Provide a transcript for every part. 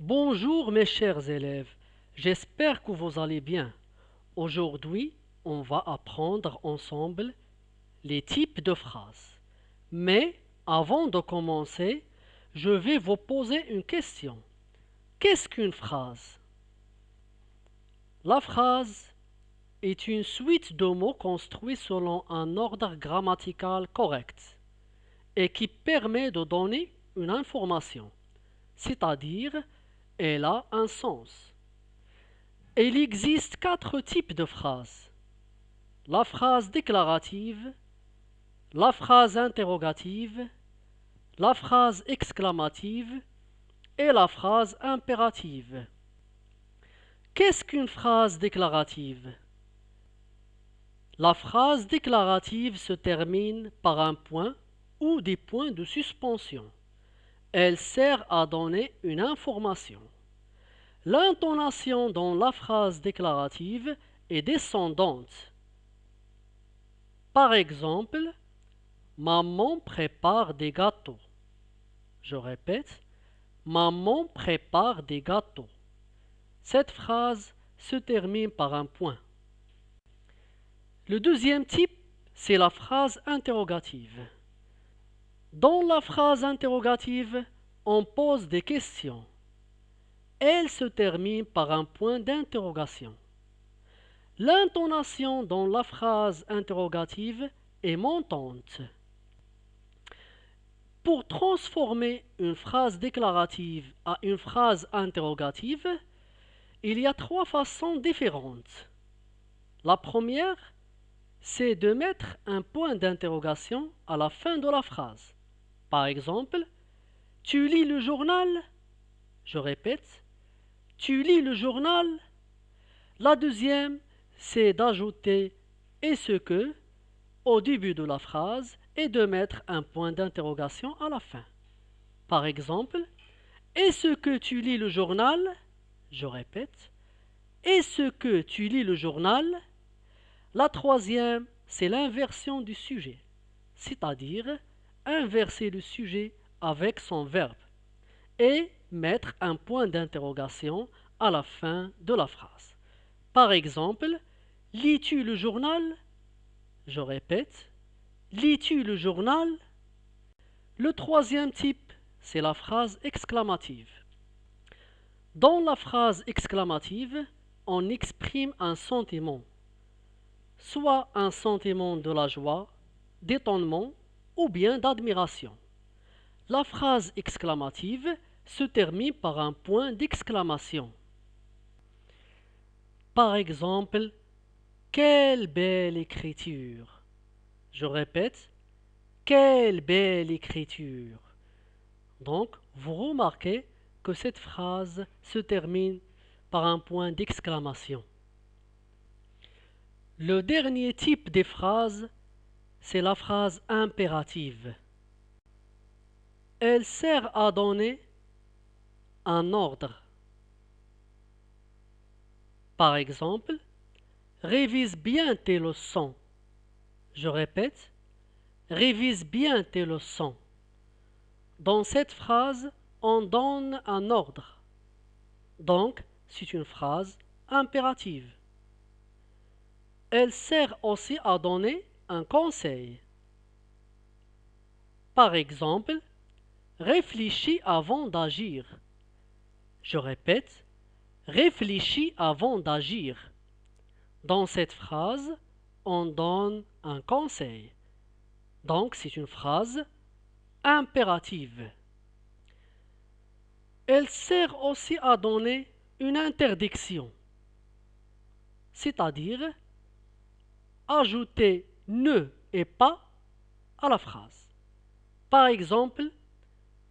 Bonjour mes chers élèves, j'espère que vous allez bien. Aujourd'hui, on va apprendre ensemble les types de phrases. Mais avant de commencer, je vais vous poser une question. Qu'est-ce qu'une phrase? La phrase est une suite de mots construits selon un ordre grammatical correct et qui permet de donner une information, c'est-à-dire elle a un sens. Il existe quatre types de phrases. La phrase déclarative, la phrase interrogative, la phrase exclamative et la phrase impérative. Qu'est-ce qu'une phrase déclarative? La phrase déclarative se termine par un point ou des points de suspension. Elle sert à donner une information. L'intonation dans la phrase déclarative est descendante. Par exemple, maman prépare des gâteaux. Je répète, maman prépare des gâteaux. Cette phrase se termine par un point. Le deuxième type, c'est la phrase interrogative. Dans la phrase interrogative, on pose des questions. Elle se termine par un point d'interrogation. L'intonation dans la phrase interrogative est montante. Pour transformer une phrase déclarative à une phrase interrogative, il y a trois façons différentes. La première, c'est de mettre un point d'interrogation à la fin de la phrase. Par exemple, tu lis le journal? Je répète, tu lis le journal? La deuxième, c'est d'ajouter est-ce que au début de la phrase et de mettre un point d'interrogation à la fin. Par exemple, est-ce que tu lis le journal? Je répète, est-ce que tu lis le journal? La troisième, c'est l'inversion du sujet, c'est-à-dire inverser le sujet avec son verbe et mettre un point d'interrogation à la fin de la phrase. Par exemple, lis-tu le journal? Je répète, lis-tu le journal? Le troisième type, c'est la phrase exclamative. Dans la phrase exclamative, on exprime un sentiment, soit un sentiment de la joie, d'étonnement ou bien d'admiration. La phrase exclamative se termine par un point d'exclamation. Par exemple, quelle belle écriture! Je répète, quelle belle écriture! Donc, vous remarquez que cette phrase se termine par un point d'exclamation. Le dernier type de phrase, c'est la phrase impérative. Elle sert à donner un ordre. Par exemple, révise bien tes leçons. Je répète, révise bien tes leçons. Dans cette phrase, on donne un ordre. Donc, c'est une phrase impérative. Elle sert aussi à donner un conseil. Par exemple, réfléchis avant d'agir. Je répète, réfléchis avant d'agir. Dans cette phrase, on donne un conseil. Donc, c'est une phrase impérative. Elle sert aussi à donner une interdiction, c'est-à-dire ajouter ne et pas à la phrase. Par exemple,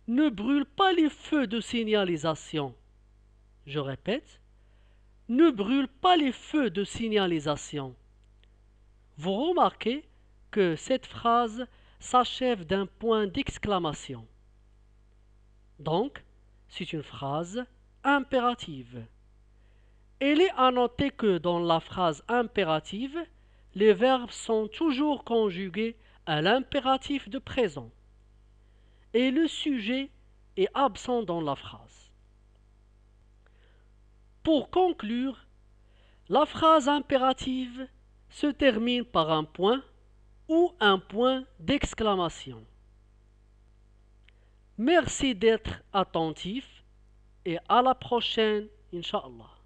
ne brûle pas les feux de signalisation. Je répète, ne brûle pas les feux de signalisation. Vous remarquez que cette phrase s'achève d'un point d'exclamation. Donc, c'est une phrase impérative. Il est à noter que dans la phrase impérative, les verbes sont toujours conjugués à l'impératif de présent et le sujet est absent dans la phrase. Pour conclure, la phrase impérative se termine par un point ou un point d'exclamation. Merci d'être attentif et à la prochaine, Inch'Allah.